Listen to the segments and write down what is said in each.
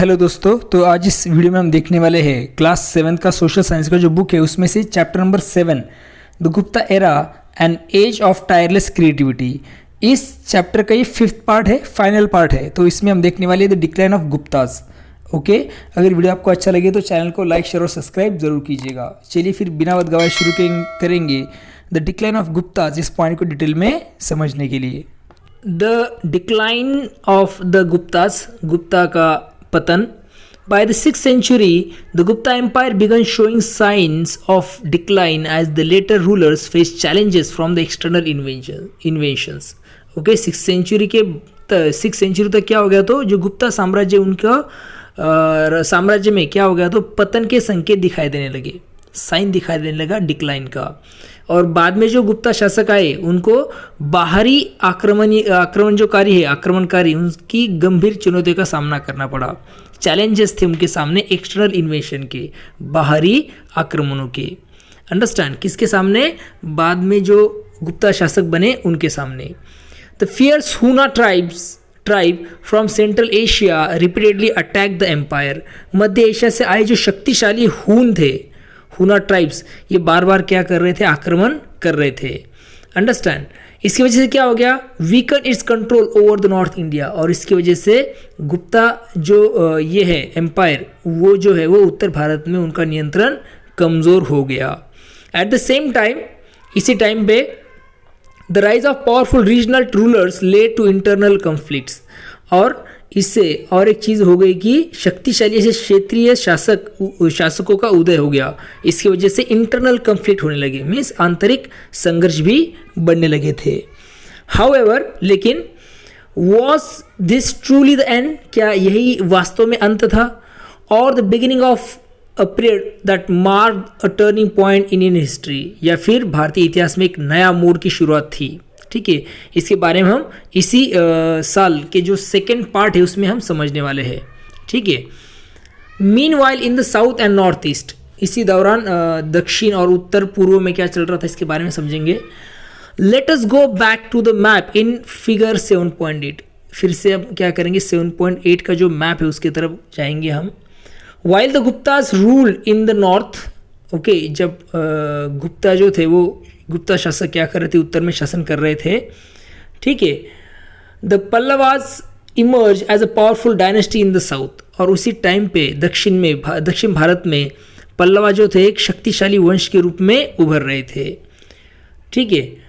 Hello दोस्तों, तो आज इस वीडियो में हम देखने वाले हैं क्लास 7 का सोशल साइंस का जो बुक है उसमें से chapter number 7 the Gupta era an age of tireless creativity. इस चैप्टर का ये 5th पार्ट है, फाइनल पार्ट है। तो इसमें हम देखने वाले हैं the decline of Gupta's. Okay, अगर वीडियो आपको अच्छा लगे तो चैनल को लाइक शेयर और सब्सक्राइब जरूर कीजिएगा। चलिए फिर बिना वक्त गवाए शुरू करेंगे द डिक्लाइन ऑफ गुप्ताज, इस पॉइंट को डिटेल में समझने के लिए। The decline of the Gupta's, Gupta का पतन। By the 6th century, the Gupta Empire began showing signs of decline as the later rulers faced challenges from the external invasions. Okay, 6th century तक क्या हो गया? तो जो गुप्ता साम्राज्य उनका साम्राज्य में क्या हो गया? तो पतन के संकेत दिखाई देने लगे, साइन दिखाई देने लगा डिक्लाइन का। और बाद में जो गुप्ता शासक आए उनको बाहरी आक्रमणकारी उनकी गंभीर चुनौतियों का सामना करना पड़ा। चैलेंजेस थे उनके सामने एक्सटर्नल इन्वेशन के, बाहरी आक्रमणों के। अंडरस्टैंड, किसके सामने? बाद में जो गुप्ता शासक बने उनके सामने। The fierce Huna tribe from central Asia repeatedly attack the empire. मध्य एशिया से आए जो शक्तिशाली हून थे, हुना ट्राइब्स, ये बार बार क्या कर रहे थे? आक्रमण कर रहे थे। अंडरस्टैंड, इसकी वजह से क्या हो गया? Weaken it's control over the north India. और इसकी वजह से गुप्ता जो ये है एम्पायर, वो जो है वो उत्तर भारत में उनका नियंत्रण कमज़ोर हो गया। एट द सेम टाइम, इसी टाइम पे the rise of powerful regional rulers led to internal conflicts. और इससे और एक चीज़ हो गई कि शक्तिशाली ऐसे क्षेत्रीय शासकों का उदय हो गया। इसकी वजह से इंटरनल कॉन्फ्लिक्ट होने लगे, मीन्स आंतरिक संघर्ष भी बढ़ने लगे थे। हाउएवर, लेकिन was this truly the end? क्या यही वास्तव में अंत था? और the beginning of a period that marked a turning point in Indian history? या फिर भारतीय इतिहास में एक नया मोड़ की शुरुआत थी? ठीक है, इसके बारे में हम इसी साल के जो सेकेंड पार्ट है उसमें हम समझने वाले हैं। ठीक है, meanwhile in the south and north east, इसी दौरान दक्षिण और उत्तर पूर्व में क्या चल रहा था इसके बारे में समझेंगे। Let us go back to the map in figure 7.8। फिर से अब क्या करेंगे? 7.8 का जो मैप है उसकी तरफ जाएंगे हम। While the Gupta's rule in the north, okay, जब गुप्ता जो थे वो गुप्ता शासक क्या कर रहे थे? उत्तर में शासन कर रहे थे। ठीक है, the Pallavas emerge as a powerful dynasty in the south. और उसी टाइम पे दक्षिण भारत में पल्लवा जो थे एक शक्तिशाली वंश के रूप में उभर रहे थे। ठीक है,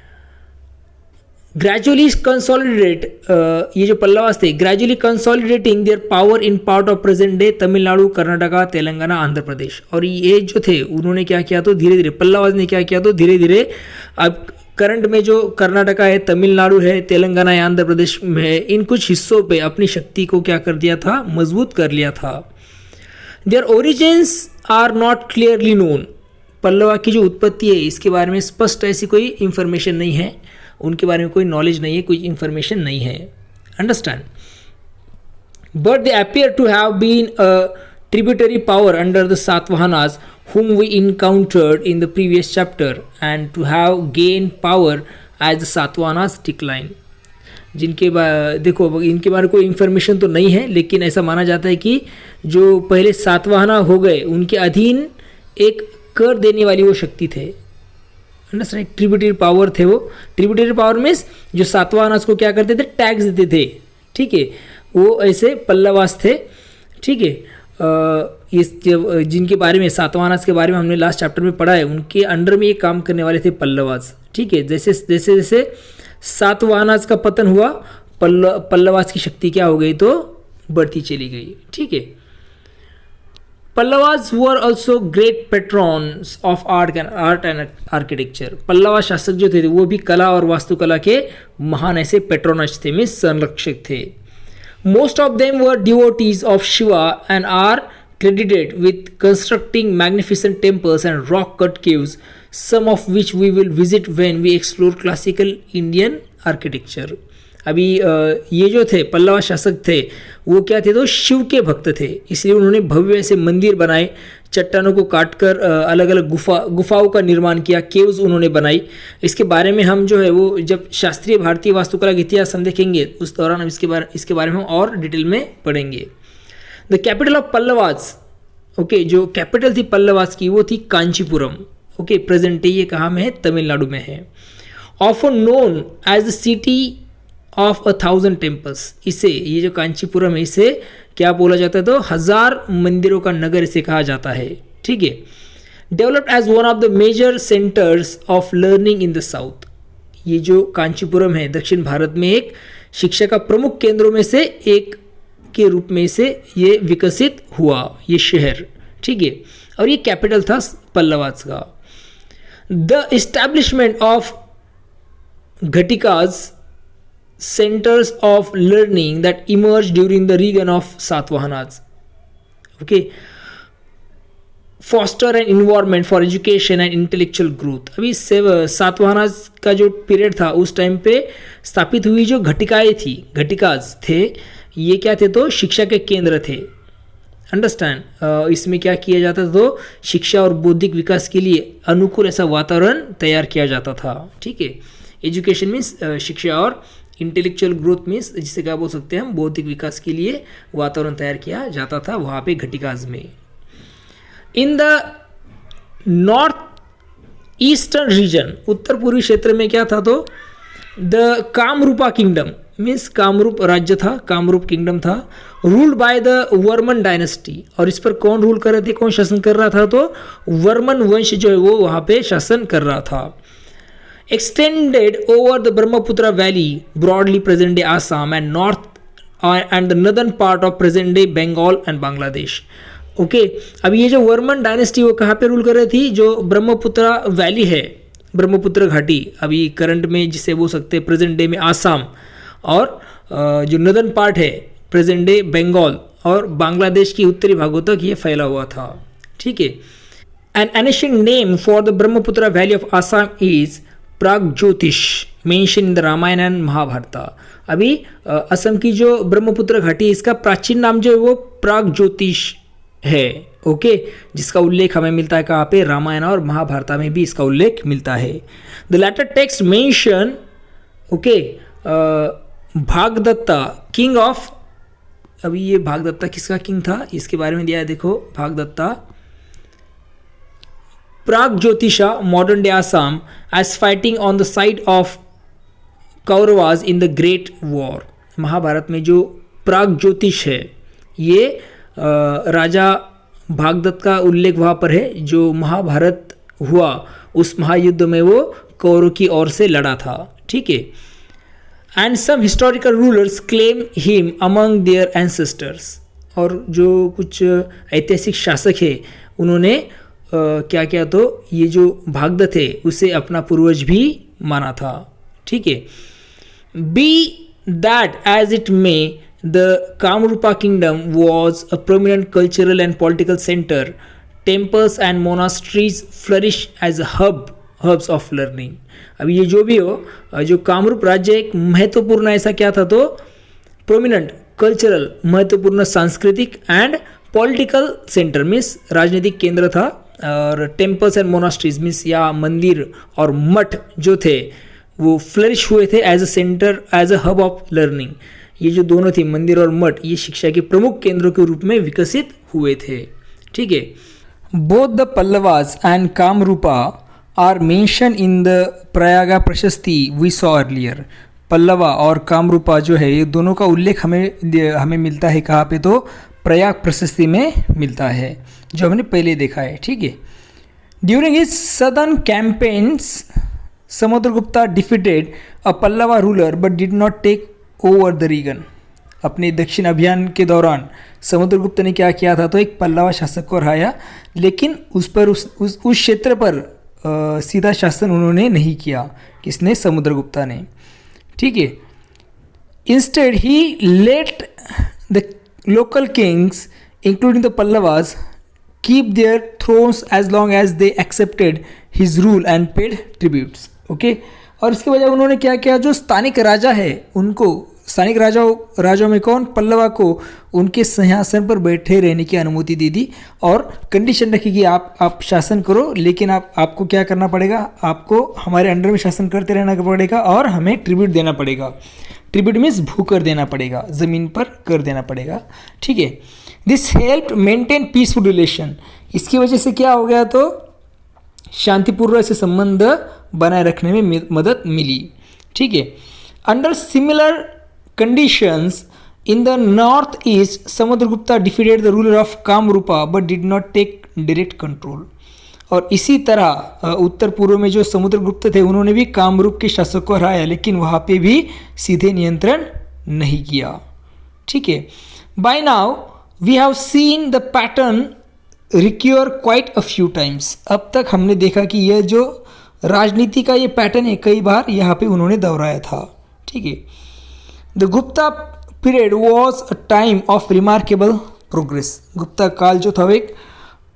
ग्रेजुअली कंसोलिडेट, ये जो पल्लवास थे gradually consolidating their power in part of present day Tamil Nadu, Karnataka, Telangana, Andhra Pradesh. और ये जो थे उन्होंने क्या किया? तो धीरे धीरे पल्लवास ने क्या किया? तो धीरे धीरे अब करंट में जो कर्नाटका है, तमिलनाडु है, तेलंगाना है, आंध्र प्रदेश में है, इन कुछ हिस्सों पे अपनी शक्ति को क्या कर दिया था? मजबूत कर लिया था। Their origins are not clearly known. Pallava की जो उत्पत्ति है इसके बारे में स्पष्ट ऐसी कोई इंफॉर्मेशन नहीं है, उनके बारे में कोई नॉलेज नहीं है, कोई इंफॉर्मेशन नहीं है। Understand, but they appear to have been a tributary power under the Satavahanas whom we encountered in the previous chapter and to have gained power as the Satavahanas decline। जिनके देखो इनके बारे में कोई इंफॉर्मेशन तो नहीं है, लेकिन ऐसा माना जाता है कि जो पहले सातवाहना हो गए उनके अधीन एक कर देने वाली वो शक्ति थे। अंडरस्टैंड, ट्रिब्यूटरी पावर थे वो। ट्रिब्यूटरी पावर मीन्स जो सातवाहनास को क्या करते थे? टैक्स देते थे। ठीक है, वो ऐसे पल्लवास थे। ठीक है, इस जिनके बारे में सातवाहनास के बारे में हमने लास्ट चैप्टर में पढ़ा है, उनके अंडर में ये काम करने वाले थे पल्लवास। ठीक है, जैसे जैसे जैसे सातवाहनास का पतन हुआ, पल्लवास की शक्ति क्या हो गई? तो बढ़ती चली गई। ठीक है, Pallavas were also great patrons of art and architecture. Pallava शासक जो थे वो भी कला और वास्तुकला के महान ऐसे पेट्रोनज थे, मीन्स संरक्षक थे। Most of them were devotees of Shiva and are credited with constructing magnificent temples and rock-cut caves, some of which we will visit when we explore classical Indian architecture। अभी ये जो थे पल्लवा शासक थे वो क्या थे? तो शिव के भक्त थे, इसलिए उन्होंने भव्य ऐसे मंदिर बनाए, चट्टानों को काटकर अलग अलग गुफाओं का निर्माण किया, केव्स उन्होंने बनाई। इसके बारे में हम जो है वो जब शास्त्रीय भारतीय वास्तुकला का इतिहास हम देखेंगे उस दौरान हम इसके बारे में और डिटेल में पढ़ेंगे। The capital of Pallavas, okay, जो कैपिटल थी पल्लवास की वो थी कांचीपुरम, ओके, प्रेजेंट डे ये कहाँ में है, तमिलनाडु में है। Often known as the city of 1000 temples, इसे ये जो कांचीपुरम है इसे क्या बोला जाता है, तो 1000 मंदिरों का नगर इसे कहा जाता है, ठीक है। Developed as one of the major centres of learning in the south, ये जो कांचीपुरम है दक्षिण भारत में एक शिक्षा का प्रमुख केंद्रों में से एक के रूप में से ये विकसित हुआ ये शहर, ठीक है, और ये कैपिटल था पल्लवास का। The establishment of Ghatikas centers of learning that emerged during the reign of Satavahanas, okay, foster an environment for education and intellectual growth। अभी सातवाहनास का जो पीरियड था उस टाइम पे स्थापित हुई जो घटिकाएं थी, घटिकाज थे, ये क्या थे, तो शिक्षा के केंद्र थे, अंडरस्टैंड। इसमें क्या किया जाता था, तो शिक्षा और बौद्धिक विकास के लिए अनुकूल ऐसा वातावरण तैयार किया जाता था, ठीक है। एजुकेशन मीन्स शिक्षा और इंटेलेक्चुअल ग्रोथ मीन्स जिसे क्या बोल सकते हैं हम, बौद्धिक विकास के लिए वातावरण तैयार किया जाता था वहाँ पे घटिकाज में। In the north eastern region, उत्तर पूर्वी क्षेत्र में क्या था, तो the Kamarupa kingdom means Kamarup राज्य था, कामरूप किंगडम था, ruled by the Varman dynasty, और इस पर कौन रूल कर रहे थे, कौन शासन कर रहा था, तो वर्मन वंश जो है वो वहाँ पे शासन कर रहा था। Extended over the Brahmaputra Valley, broadly present day Assam and the northern part of present day Bengal and Bangladesh, okay. अब ये जो वर्मन डायनेस्टी वो कहाँ पे रूल कर रही थी, जो ब्रह्मपुत्र वैली है, ब्रह्मपुत्र घाटी, अभी करंट में जिसे बोल सकते हैं प्रेजेंट डे में आसाम, और जो नदर्न पार्ट है प्रेजेंट डे बंगाल और बांग्लादेश की उत्तरी भागों तक ये फैला हुआ था, ठीक है। An ancient name for the Brahmaputra valley of Assam is Pragjyotisha, mention in the Ramayana and Mahabharata. अभी असम की जो ब्रह्मपुत्र घाटी इसका प्राचीन नाम जो है वो प्रागज्योतिष है, ओके, जिसका उल्लेख हमें मिलता है कहाँ पे, रामायण और महाभारत में भी इसका उल्लेख मिलता है। The later text mention, okay, Bhagadatta king of, अभी ये भागदत्ता किसका किंग था इसके बारे में दिया है, देखो Bhagadatta Pragjyotisha modern day Assam as fighting on the side of Kauravas in the great war. Mahabharata में जो प्रागज्योतिष है ये राजा भागदत्त का उल्लेख वहाँ पर है, जो महाभारत हुआ उस महायुद्ध में वो कौरवों की ओर से लड़ा था, ठीक है। And some historical rulers claim him among their ancestors, और जो कुछ ऐतिहासिक शासक है उन्होंने क्या किया, तो ये जो भागदत्त है उसे अपना पूर्वज भी माना था, ठीक है। Be that as it may the Kamarupa kingdom was a prominent cultural and political centre, temples and monasteries flourish as hubs of learning. अब ये जो भी हो, जो कामरूप राज्य एक महत्वपूर्ण ऐसा क्या था, तो प्रोमिनेंट कल्चरल, महत्वपूर्ण सांस्कृतिक एंड पॉलिटिकल सेंटर मीन्स राजनीतिक केंद्र था, और टेम्पल्स एंड मोनास्ट्रीज मीन्स या मंदिर और मठ जो थे वो फ्लरिश हुए थे as a centre, as a hub of learning. ये जो दोनों थे मंदिर और मठ, ये शिक्षा के प्रमुख केंद्रों के रूप में विकसित हुए थे, ठीक है। Both the Pallavas and Kamarupa are mention in the Prayaga Prashasti we saw earlier. Pallava और कामरूपा जो है ये दोनों का उल्लेख हमें मिलता है कहाँ पे, तो प्रयाग प्रशस्ति में मिलता है, जो हमने पहले देखा है, ठीक है। During his southern campaigns Samudragupta defeated a Pallava ruler but did not take over the region. अपने दक्षिण अभियान के दौरान समुद्रगुप्त ने क्या किया था, तो एक पल्लवा शासक को हराया, लेकिन उस पर उस क्षेत्र पर सीधा शासन उन्होंने नहीं किया, किसने, समुद्रगुप्ता ने, ठीक है। Instead he let the local kings including the Pallavas keep their thrones as long as they accepted his rule and paid tributes, okay। और इसके बजाय उन्होंने क्या किया, जो स्थानिक राजा है उनको, स्थानिक राजाओं में कौन, पल्लवा को उनके सिंहासन पर बैठे रहने की अनुमति दे दी, और कंडीशन रखी कि आप शासन करो, लेकिन आपको क्या करना पड़ेगा, आपको हमारे अंडर में शासन करते रहना पड़ेगा और हमें ट्रिब्यूट देना पड़ेगा। ट्रिब्यूट मीन्स भूकर देना पड़ेगा, ज़मीन पर कर देना पड़ेगा, ठीक है। This help maintain peaceful relation, इसकी वजह से क्या हो गया, तो शांतिपूर्ण से संबंध बनाए रखने में मदद मिली। ठीक है। Under similar conditions in the north east Samudragupta defeated the ruler of Kamarupa but did not take direct control. और इसी तरह उत्तर पूर्व में जो समुद्रगुप्त थे उन्होंने भी कामरूप के शासक को हराया, लेकिन वहाँ पे भी सीधे नियंत्रण नहीं किया। ठीक है। By now we have seen the pattern recur quite a few times. अब तक हमने देखा कि यह जो राजनीति का ये पैटर्न है कई बार यहाँ पे उन्होंने दोहराया था। ठीक है। The Gupta period was a time of remarkable progress. Gupta काल जो था वो एक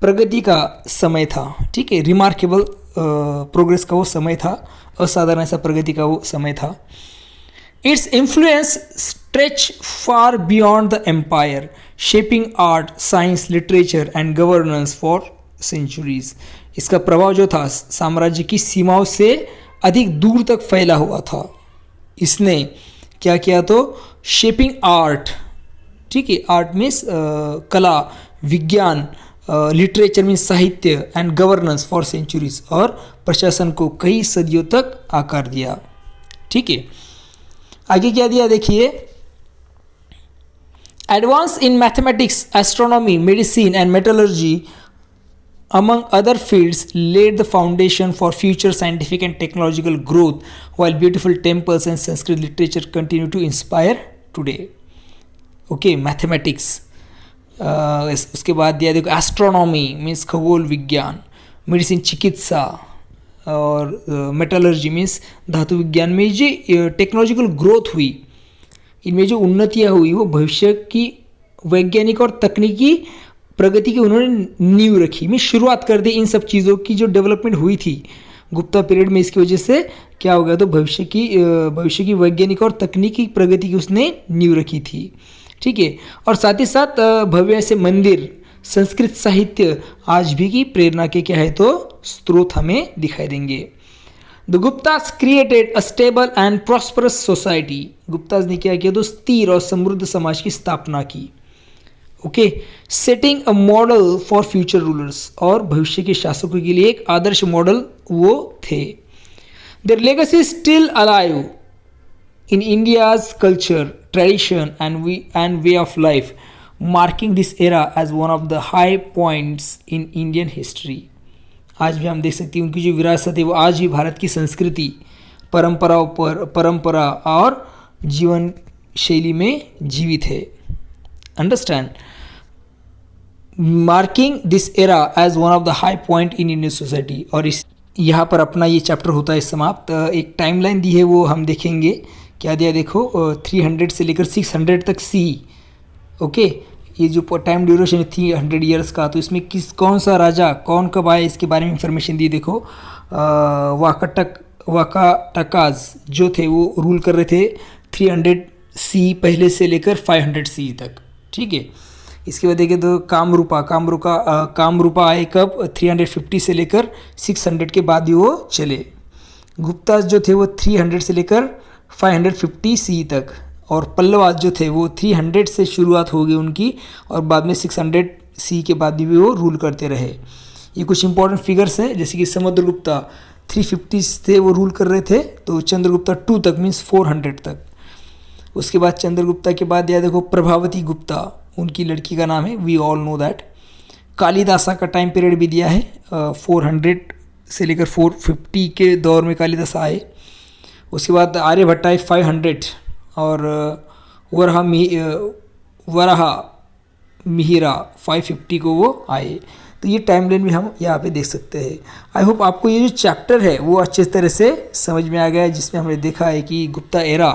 प्रगति का समय था। ठीक है। रिमार्केबल प्रोग्रेस का वो समय था, असाधारण ऐसा प्रगति का वो समय था। Its influence stretch far beyond the empire, shaping art, science, literature and governance for centuries. इसका प्रभाव जो था साम्राज्य की सीमाओं से अधिक दूर तक फैला हुआ था। इसने क्या किया, तो शेपिंग आर्ट, ठीक है, आर्ट मीन्स कला, विज्ञान, लिटरेचर मीन्स साहित्य, एंड गवर्नेंस फॉर सेंचुरीज, और प्रशासन को कई सदियों तक आकार दिया। ठीक है। आगे क्या दिया देखिए, advance in mathematics, astronomy, medicine and metallurgy among other fields laid the foundation for future scientific and technological growth, while beautiful temples and Sanskrit literature continue to inspire today. Okay, mathematics, उसके बाद दिया देखो astronomy means खगोल विज्ञान, medicine चिकित्सा, और metallurgy means धातु विज्ञान में जो टेक्नोलॉजिकल ग्रोथ हुई, इनमें जो उन्नतियाँ हुई वो भविष्य की वैज्ञानिक और तकनीकी प्रगति की उन्होंने नींव रखी, में शुरुआत कर दी। इन सब चीज़ों की जो डेवलपमेंट हुई थी गुप्ता पीरियड में, इसकी वजह से क्या हो गया, तो भविष्य की वैज्ञानिक और तकनीकी प्रगति की उसने नींव रखी थी। ठीक है। और साथ ही साथ भव्य से मंदिर, संस्कृत साहित्य आज भी की प्रेरणा के क्या है, तो स्रोत हमें दिखाई देंगे। The Guptas created a stable and prosperous society. Guptas ने क्या किया, तो स्थिर और समृद्ध समाज की स्थापना की। Okay, setting a model for future rulers, और भविष्य के शासकों के लिए एक आदर्श मॉडल वो थे। Their legacy still alive in India's culture, tradition and way of life, marking this era as one of the high points in Indian history. आज भी हम देख सकते हैं उनकी जो विरासत है वो आज भी भारत की संस्कृति, परंपरा और जीवन शैली में जीवित है। Understand, marking this era as one of the high point in Indian society. और इस यहाँ पर अपना ये चैप्टर होता है समाप्त। एक टाइमलाइन दी है वो हम देखेंगे, क्या दिया देखो, 300 से लेकर 600 तक सी। ओके, ये जो टाइम ड्यूरेशन है 300 ईयर्स का, तो इसमें कौन सा राजा कौन कब आया इसके बारे में इंफॉर्मेशन दी। देखो वाकाटकाज जो थे वो रूल कर रहे थे 300 सी पहले से लेकर 500 सी तक। ठीक है। इसके बाद देखें तो कामरूपा आए कब, 350 से लेकर 600 के बाद ही वो चले। गुप्ताज जो थे वो 300 से लेकर 550 सी तक, और पल्लवाज जो थे वो 300 से शुरुआत हो गई उनकी, और बाद में 600 सी के बाद भी वो रूल करते रहे। ये कुछ इंपॉर्टेंट फिगर्स हैं, जैसे कि समुद्रगुप्ता 350 से वो रूल कर रहे थे, तो चंद्रगुप्ता 2 तक मीन्स 400 तक। उसके बाद चंद्रगुप्ता के बाद यह देखो प्रभावती गुप्ता, उनकी लड़की का नाम है, we all know that. Kalidasa का टाइम पीरियड भी दिया है, 400 से लेकर 450 के दौर में कालिदासा आए। उसके बाद आर्यभट्ट आए 500, और वराहा मिहिरा 550 को वो आए। तो ये टाइमलाइन भी हम यहाँ पे देख सकते हैं। आई होप आपको ये जो चैप्टर है वो अच्छे तरह से समझ में आ गया है, जिसमें हमने देखा है कि गुप्ता एरा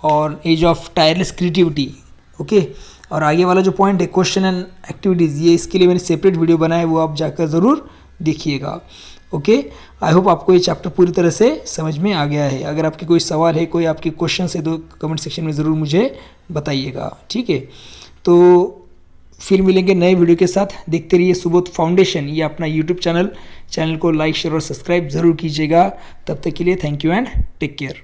और age of tireless creativity. Okay, और आगे वाला जो पॉइंट है क्वेश्चन एंड एक्टिविटीज़, ये इसके लिए मैंने सेपरेट वीडियो बनाया है, वो आप जाकर ज़रूर देखिएगा। ओके, आई होप आपको ये चैप्टर पूरी तरह से समझ में आ गया है। अगर आपके कोई सवाल है, कोई आपके क्वेश्चन है, तो कमेंट सेक्शन में ज़रूर मुझे बताइएगा। ठीक है, तो फिर मिलेंगे नए वीडियो के साथ। देखते रहिए सुबोध फाउंडेशन, ये अपना यूट्यूब चैनल को लाइक, शेयर और सब्सक्राइब ज़रूर कीजिएगा। तब तक के लिए thank you and take care.